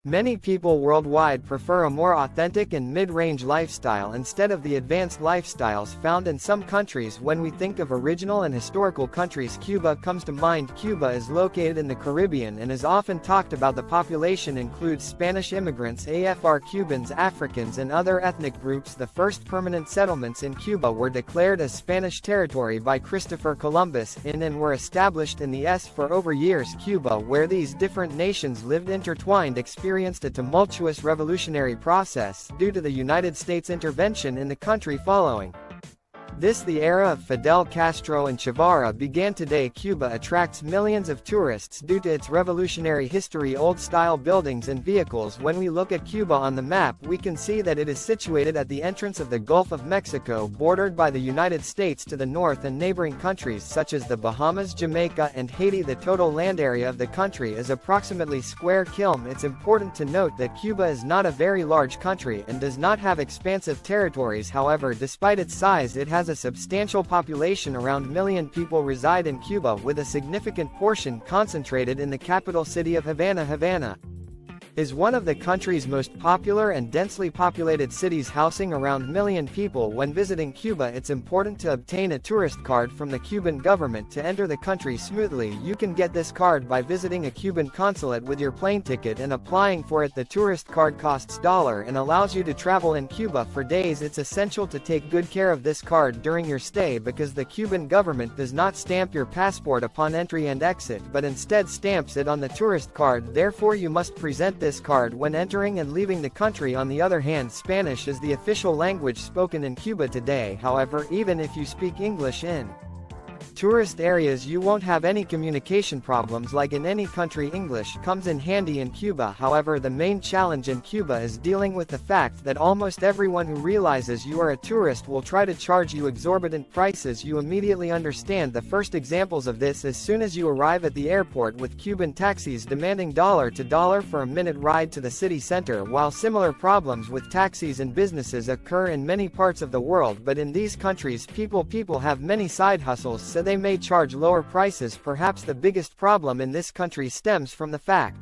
Many people worldwide prefer a more authentic and mid-range lifestyle instead of the advanced lifestyles found in some countries. When we think of original and historical countries, Cuba comes to mind. Cuba is located in the Caribbean and is often talked about. The population includes Spanish immigrants, AFR Cubans, Africans and other ethnic groups. The first permanent settlements in Cuba were declared as Spanish territory by Christopher Columbus and were established in the S for over years. Cuba, where these different nations lived intertwined, experienced a tumultuous revolutionary process due to the United States intervention in the country following the era of Fidel Castro and Che Guevara began. Today, Cuba attracts millions of tourists due to its revolutionary history, old-style buildings and vehicles. When we look at Cuba on the map, we can see that it is situated at the entrance of the Gulf of Mexico, bordered by the United States to the north and neighboring countries such as the Bahamas, Jamaica, and Haiti. The total land area of the country is approximately square km. It's important to note that Cuba is not a very large country and does not have expansive territories. However, despite its size, it has a substantial population. Around 1 million people reside in Cuba, with a significant portion concentrated in the capital city of Havana. Havana is one of the country's most popular and densely populated cities, housing around 1 million people. When visiting Cuba, it's important to obtain a tourist card from the Cuban government to enter the country smoothly. You can get this card by visiting a Cuban consulate with your plane ticket and applying for it. The tourist card costs $1 and allows you to travel in Cuba for days. It's essential to take good care of this card during your stay because the Cuban government does not stamp your passport upon entry and exit, but instead stamps it on the tourist card. Therefore, you must present this card when entering and leaving the country. On the other hand, Spanish is the official language spoken in Cuba today. However, even if you speak English in tourist areas, you won't have any communication problems like in any country. English comes in handy in Cuba. However, the main challenge in Cuba is dealing with the fact that almost everyone who realizes you are a tourist will try to charge you exorbitant prices. You immediately understand the first examples of this as soon as you arrive at the airport, with Cuban taxis demanding $1 for a minute ride to the city center. While similar problems with taxis and businesses occur in many parts of the world, but in these countries people have many side hustles, so they may charge lower prices. Perhaps the biggest problem in this country stems from the fact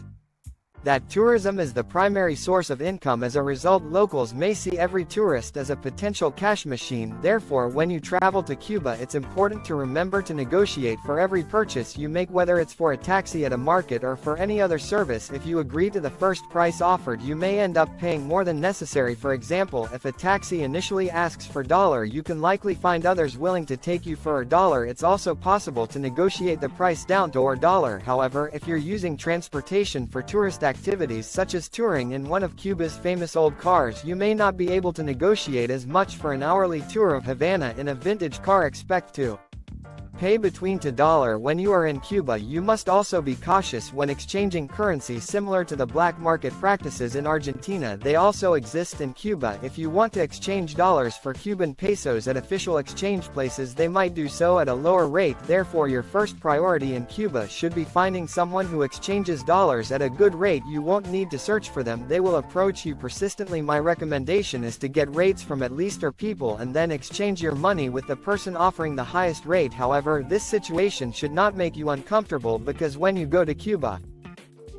that tourism is the primary source of income. As a result, locals may see every tourist as a potential cash machine. Therefore, when you travel to Cuba, it's important to remember to negotiate for every purchase you make, whether it's for a taxi at a market or for any other service. If you agree to the first price offered, you may end up paying more than necessary. For example, if a taxi initially asks for $1, you can likely find others willing to take you for $1. It's also possible to negotiate the price down to $1. However, if you're using transportation for tourist activities such as touring in one of Cuba's famous old cars, you may not be able to negotiate as much. For an hourly tour of Havana in a vintage car, expect to pay between $2 when you are in Cuba. You must also be cautious when exchanging currency. Similar to the black market practices in Argentina, they also exist in Cuba. If you want to exchange dollars for Cuban pesos at official exchange places, they might do so at a lower rate. Therefore, your first priority in Cuba should be finding someone who exchanges dollars at a good rate. You won't need to search for them, they will approach you persistently. My recommendation is to get rates from at least four people and then exchange your money with the person offering the highest rate. However, this situation should not make you uncomfortable, because when you go to Cuba,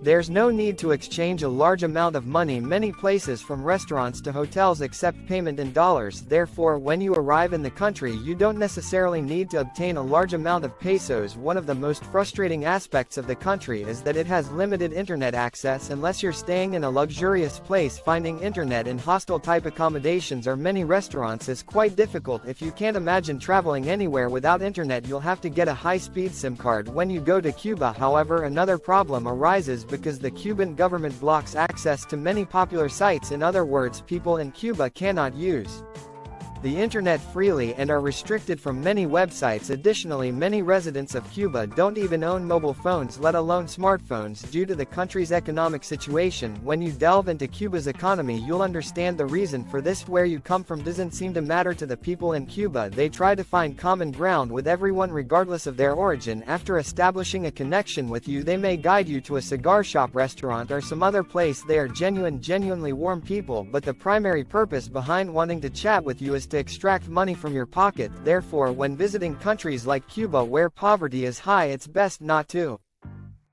there's no need to exchange a large amount of money. Many places, from restaurants to hotels, accept payment in dollars. Therefore, when you arrive in the country, you don't necessarily need to obtain a large amount of pesos. One of the most frustrating aspects of the country is that it has limited internet access. Unless you're staying in a luxurious place, finding internet in hostel-type accommodations or many restaurants is quite difficult. If you can't imagine traveling anywhere without internet, you'll have to get a high-speed SIM card when you go to Cuba. However, another problem arises because the Cuban government blocks access to many popular sites. In other words, people in Cuba cannot use the internet freely and are restricted from many websites. Additionally, many residents of Cuba don't even own mobile phones, let alone smartphones, due to the country's economic situation. When you delve into Cuba's economy, you'll understand the reason for this. Where you come from doesn't seem to matter to the people in Cuba. They try to find common ground with everyone regardless of their origin. After establishing a connection with you, they may guide you to a cigar shop, restaurant, or some other place. They are genuinely warm people, but the primary purpose behind wanting to chat with you is to extract money from your pocket. Therefore, when visiting countries like Cuba where poverty is high, it's best not to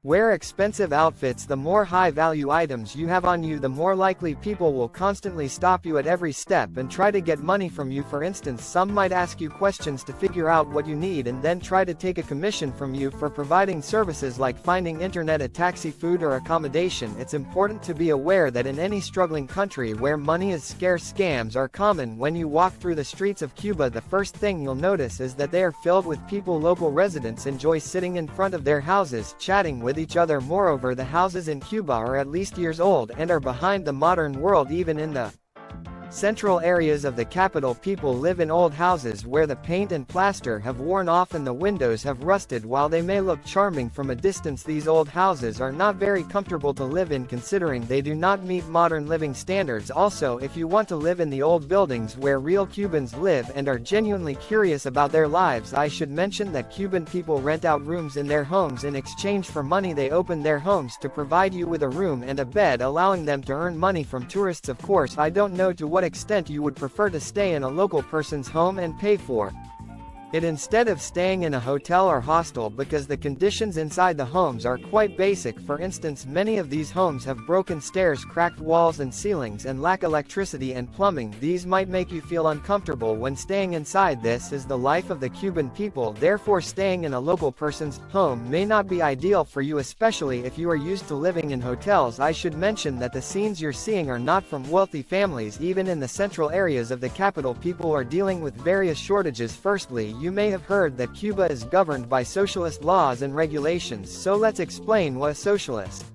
Wear expensive outfits. The more high-value items you have on you, the more likely people will constantly stop you at every step and try to get money from you. For instance, some might ask you questions to figure out what you need and then try to take a commission from you for providing services like finding internet, a taxi, food, or accommodation. It's important to be aware that in any struggling country where money is scarce, scams are common. When you walk through the streets of Cuba, the first thing you'll notice is that they are filled with people. Local residents enjoy sitting in front of their houses, chatting with each other. Moreover, the houses in Cuba are at least years old and are behind the modern world. Even in the central areas of the capital, people live in old houses where the paint and plaster have worn off and the windows have rusted. While they may look charming from a distance, these old houses are not very comfortable to live in, considering they do not meet modern living standards. Also, if you want to live in the old buildings where real Cubans live and are genuinely curious about their lives, I should mention that Cuban people rent out rooms in their homes. In exchange for money, they open their homes to provide you with a room and a bed, allowing them to earn money from tourists. Of course, I don't know to what extent you would prefer to stay in a local person's home and pay for it instead of staying in a hotel or hostel, because the conditions inside the homes are quite basic. For instance, many of these homes have broken stairs, cracked walls and ceilings, and lack electricity and plumbing. These might make you feel uncomfortable when staying inside. This is the life of the Cuban people, therefore staying in a local person's home may not be ideal for you, especially if you are used to living in hotels. I should mention that the scenes you're seeing are not from wealthy families. Even in the central areas of the capital, people are dealing with various shortages. Firstly, you may have heard that Cuba is governed by socialist laws and regulations, so let's explain what a socialist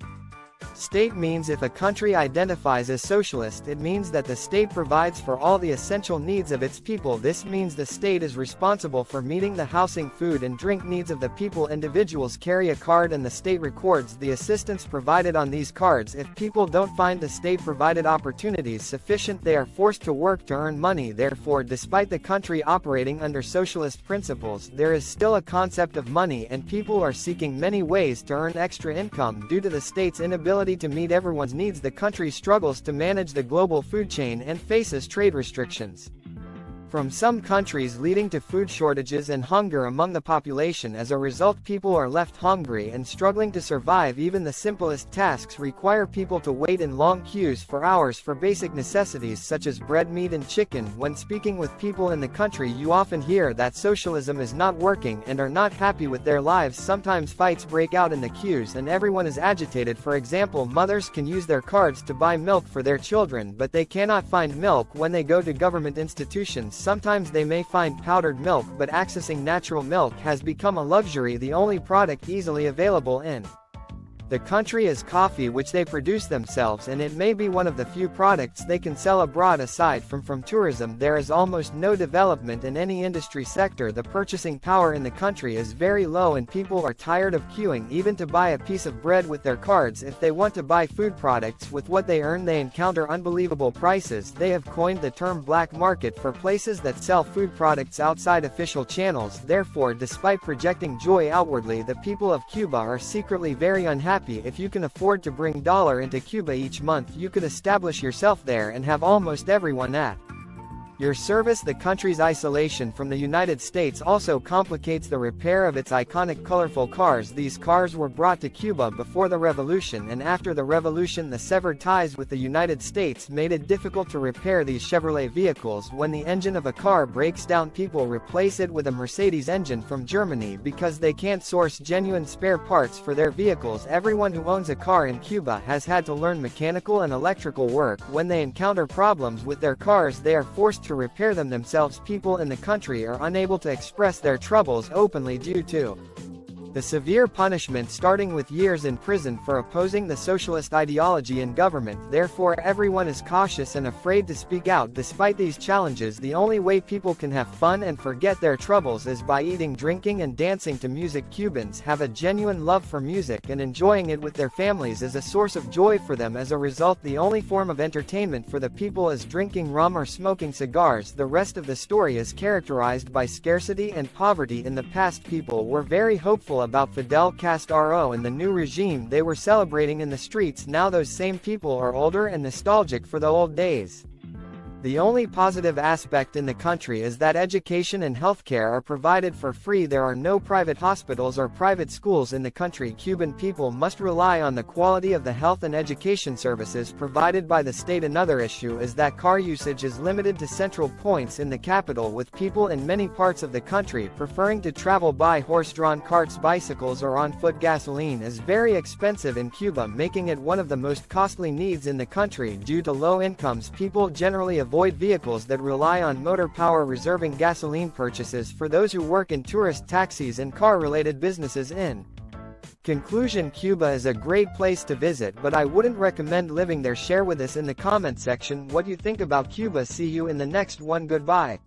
state means. If a country identifies as socialist, it means that the state provides for all the essential needs of its people. This means the state is responsible for meeting the housing, food and drink needs of the people. Individuals carry a card and the state records the assistance provided on these cards. If people don't find the state-provided opportunities sufficient, they are forced to work to earn money. Therefore, despite the country operating under socialist principles, there is still a concept of money, and people are seeking many ways to earn extra income. Due to the state's inability to meet everyone's needs, the country struggles to manage the global food chain and faces trade restrictions from some countries, leading to food shortages and hunger among the population. As a result, people are left hungry and struggling to survive. Even the simplest tasks require people to wait in long queues for hours for basic necessities such as bread, meat and chicken. When speaking with people in the country, you often hear that socialism is not working and are not happy with their lives. Sometimes fights break out in the queues and everyone is agitated. For example, mothers can use their cards to buy milk for their children, but they cannot find milk when they go to government institutions. Sometimes they may find powdered milk, but accessing natural milk has become a luxury. The only product easily available in the country is coffee, which they produce themselves, and it may be one of the few products they can sell abroad. Aside from tourism, there is almost no development in any industry sector. The purchasing power in the country is very low and people are tired of queuing even to buy a piece of bread with their cards. If they want to buy food products with what they earn, they encounter unbelievable prices. They have coined the term black market for places that sell food products outside official channels. Therefore, despite projecting joy outwardly, the people of Cuba are secretly very unhappy. If you can afford to bring dollar into Cuba each month, you could establish yourself there and have almost everyone at your service. The country's isolation from the United States also complicates the repair of its iconic colorful cars. These cars were brought to Cuba before the revolution, and after the revolution the severed ties with the United States made it difficult to repair these Chevrolet vehicles. When the engine of a car breaks down, people replace it with a Mercedes engine from Germany because they can't source genuine spare parts for their vehicles. Everyone who owns a car in Cuba has had to learn mechanical and electrical work. When they encounter problems with their cars, they are forced to repair them themselves. People in the country are unable to express their troubles openly due to the severe punishment, starting with years in prison for opposing the socialist ideology in government. Therefore, everyone is cautious and afraid to speak out. Despite these challenges, the only way people can have fun and forget their troubles is by eating, drinking and dancing to music. Cubans have a genuine love for music, and enjoying it with their families is a source of joy for them. As a result, the only form of entertainment for the people is drinking rum or smoking cigars. The rest of the story is characterized by scarcity and poverty. In the past, people were very hopeful about Fidel Castro and the new regime they were celebrating in the streets. Now those same people are older and nostalgic for the old days. The only positive aspect in the country is that education and healthcare are provided for free. There are no private hospitals or private schools in the country. Cuban people must rely on the quality of the health and education services provided by the state. Another issue is that car usage is limited to central points in the capital, with people in many parts of the country preferring to travel by horse-drawn carts, bicycles, or on foot. Gasoline is very expensive in Cuba, making it one of the most costly needs in the country. Due to low incomes, people generally avoid vehicles that rely on motor power, reserving gasoline purchases for those who work in tourist taxis and car-related businesses. In conclusion, Cuba is a great place to visit, but I wouldn't recommend living there. Share with us in the comment section what you think about Cuba. See you in the next one. Goodbye.